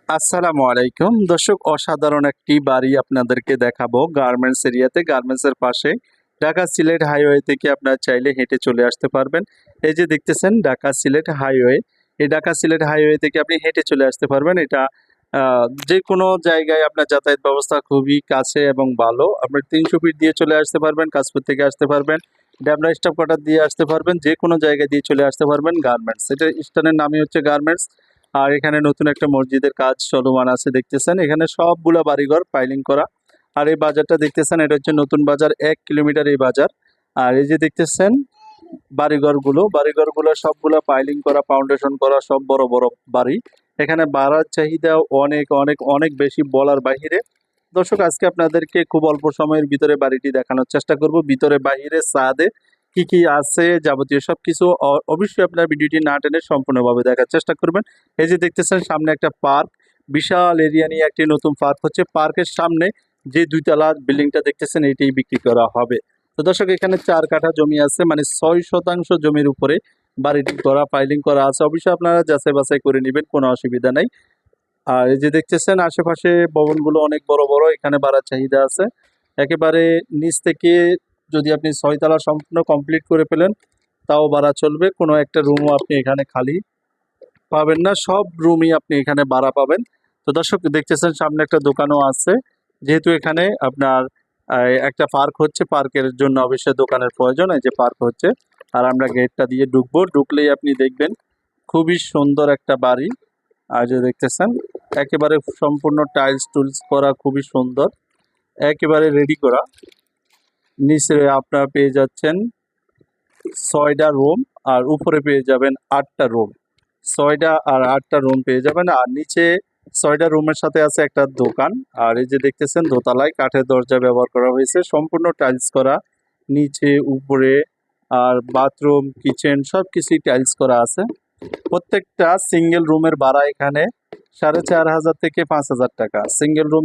আসসালামু আলাইকুম দর্শক, অসাধারণ একটি বাড়ি আপনাদেরকে দেখাবো গার্মেন্টস এরিয়াতে। গার্মেন্টসের পাশে ঢাকা সিলেট হাইওয়ে থেকে আপনারা চাইলে হেঁটে চলে আসতে পারবেন। এই যে দেখতেছেন ঢাকা সিলেট হাইওয়ে, এই ঢাকা সিলেট হাইওয়ে থেকে আপনি হেঁটে চলে আসতে পারবেন। এটা যে কোনো জায়গায় আপনার যাতায়াত ব্যবস্থা খুবই কাছে এবং ভালো। আপনি 300 ফিট দিয়ে চলে আসতে পারবেন, কাশপুর থেকে আসতে পারবেন, ডেমরা স্টপ কোয়ার্টার দিয়ে আসতে পারবেন, যে কোনো জায়গায় দিয়ে চলে আসতে পারবেন। গার্মেন্টস, এটা স্থানের নামই হচ্ছে গার্মেন্টস। আর এখানে নতুন একটা মসজিদের কাজ চলমান আছে দেখতেছেন। এখানে সবগুলা বাড়িঘর পাইলিং করা। আর এই বাজারটা দেখতেছেন, এটা হচ্ছে নতুন বাজার, 1 কিলোমিটার এই বাজার। আর এই যে দেখতেছেন বাড়িঘরগুলো সবগুলা পাইলিং করা, ফাউন্ডেশন করা, সব বড় বড় বাড়ি। এখানে ভাড়ার চাহিদা অনেক অনেক অনেক বেশি, বলার বাহিরে। দর্শক, আজকে আপনাদেরকে খুব অল্প সময়ের ভিতরে বাড়িটি দেখানোর চেষ্টা করব। ভিতরে বাহিরে ছাদে কি কি আছে যাবতীয় সবকিছু অবশ্যই আপনার ভিডিওটি না টেনে সম্পূর্ণভাবে দেখার চেষ্টা করবেন। এই যে দেখতেছেন সামনে একটা পার্ক, বিশাল এরিয়া নিয়ে একটি নতুন পার্ক হচ্ছে। পার্কের সামনে যে 2 তলা বিল্ডিংটা দেখতেছেন এইটাই বিক্রি করা হবে। তো দর্শক, এখানে 4 কাঠা জমি আছে, মানে 6% জমির উপরে বাড়িটি করা, ফাইলিং করা আছে। অবশ্যই আপনারা যাচাই বাছাই করে নেবেন, কোনো অসুবিধা নাই। আর এই যে দেখতেছেন আশেপাশে ভবনগুলো অনেক বড় বড়, এখানে বাড়ার চাহিদা আছে। একেবারে নিচ থেকে যদি আপনি 6 তলা সম্পূর্ণ কমপ্লিট করে ফেলেন তাও ভাড়া চলবে, কোনো একটা রুমও আপনি এখানে খালি পাবেন না, সব রুমই আপনি এখানে ভাড়া পাবেন। তো দর্শক দেখতেছেন সামনে একটা দোকানও আছে, যেহেতু এখানে আপনার একটা পার্ক হচ্ছে, পার্কের জন্য অবশ্যই দোকানের প্রয়োজন। এই যে পার্ক হচ্ছে, আর আমরা গেটটা দিয়ে ঢুকবো, ঢুকলেই আপনি দেখবেন খুবই সুন্দর একটা বাড়ি। আর যে দেখতেছেন একেবারে সম্পূর্ণ টাইলস টুলস করা, খুবই সুন্দর, একেবারে রেডি করা। নিচে আপনারা পেয়ে যাচ্ছেন 6টা রুম, আর উপরে পেয়ে যাবেন 8টা রুম। 6টা আর 8টা রুম পেয়ে যাবেন। আর নিচে 6টা রুমের সাথে আছে একটা দোকান। আর এই যে দেখতেছেন দোতলায় কাঠের দরজা ব্যবহার করা হয়েছে, সম্পূর্ণ টাইলস করা, নিচে উপরে। আর বাথরুম, কিচেন সব কিছুই টাইলস করা আছে। প্রত্যেকটা সিঙ্গেল রুমের ভাড়া এখানে 4500 থেকে 5000 টাকা। সিঙ্গেল রুম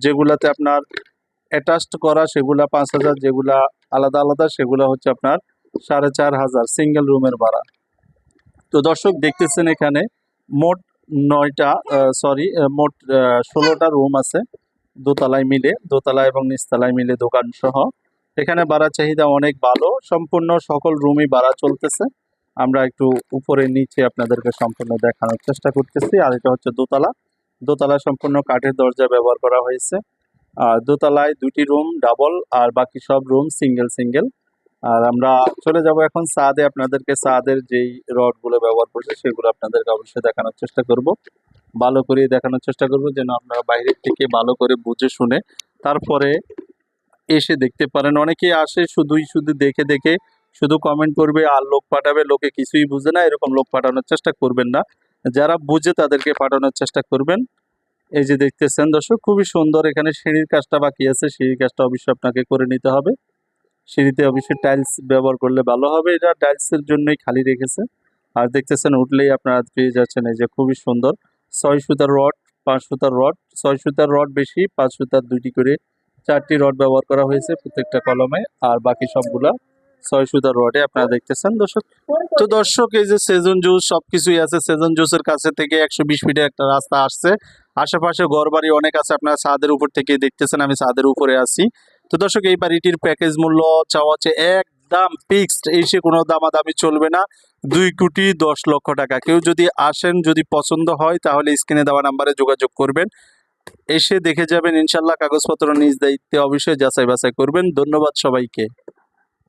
যেগুলাতে আপনার অ্যাটাচড করা সেগুলা 5000, যেগুলা আলাদা আলাদা সেগুলা হচ্ছে আপনার 4500 সিঙ্গেল রুমের ভাড়া। তো দর্শক দেখতেছেন এখানে মোট 9টা মোট 16টা রুম আছে, দোতলায় মিলে, দোতলা এবং নিচতলায় মিলে দোকান সহ। এখানে ভাড়া চাহিদা অনেক ভালো, সম্পূর্ণ সকল রুমই ভাড়া চলতেছে। আমরা একটু উপরে নিচে আপনাদেরকে সম্পূর্ণ দেখানোর চেষ্টা করতেছি। আর এটা হচ্ছে দোতলা, দোতলা সম্পূর্ণ কাঠের দরজা ব্যবহার করা হয়েছে। আর দোতলায় 2টি রুম ডাবল, আর বাকি সব রুম সিঙ্গেল সিঙ্গেল। আর আমরা চলে যাব এখন ছাদে, আপনাদেরকে ছাদের যেই রডগুলো ব্যবহার করছে সেগুলো আপনাদেরকে অবশ্যই দেখানোর চেষ্টা করব, ভালো করে দেখানোর চেষ্টা করব, যেন আপনারা বাইরের থেকে ভালো করে বুঝে শুনে তারপরে এসে দেখতে পারেন। অনেকেই আসে শুধু দেখে দেখে শুধু কমেন্ট করবে আর লোক পাঠাবে, লোকে কিছুই বুঝে না, এরকম লোক পাঠানোর চেষ্টা করবেন না। যারা বুঝে তাদেরকে পাঠানোর চেষ্টা করবেন। এই যে দেখতেছেন দর্শক, খুবই সুন্দর। এখানে সিঁড়ির কাজটা বাকি আছে, সিঁড়ির কাজটা অবশ্যই আপনাকে করে নিতে হবে। সিঁড়িতে অবশ্যই টাইলস ব্যবহার করলে ভালো হবে, এটা টাইলসের জন্যই খালি রেখেছে। আর দেখতেছেন উঠলেই আপনারা পেয়ে যাচ্ছেন এই যে খুবই সুন্দর 6 সুতার রড, 5 সুতার রড, 6 সুতার রড বেশি, 5 সুতার 2টি করে 4টি রড ব্যবহার করা হয়েছে প্রত্যেকটা কলমে। আর বাকি সবগুলা 6 সুতার রডে আপনারা দেখতেছেন দর্শক। তো দর্শক, এই যে সেজন জুস সবকিছুই আছে। সেজন জুসের কাছে থেকে 120 ফিটের একটা রাস্তা আসছে, আশেপাশে ঘরবাড়ি অনেক আছে। আপনারা ছাদের উপর থেকে দেখতেছেন, আমি ছাদের উপরে আছি। তো দর্শক, এই বাড়িটির প্যাকেজ মূল্য চাওয়া হচ্ছে একদম ফিক্সড, এসে কোনো দামাদামি চলবে না, 2,10,00,000 টাকা। কেউ যদি আসেন, যদি পছন্দ হয় তাহলে স্ক্রিনে দেওয়া নাম্বারে যোগাযোগ করবেন, এসে দেখে যাবেন। ইনশাল্লাহ কাগজপত্র নিজ দায়িত্বে অবশ্যই যাচাই বাছাই করবেন। ধন্যবাদ সবাইকে।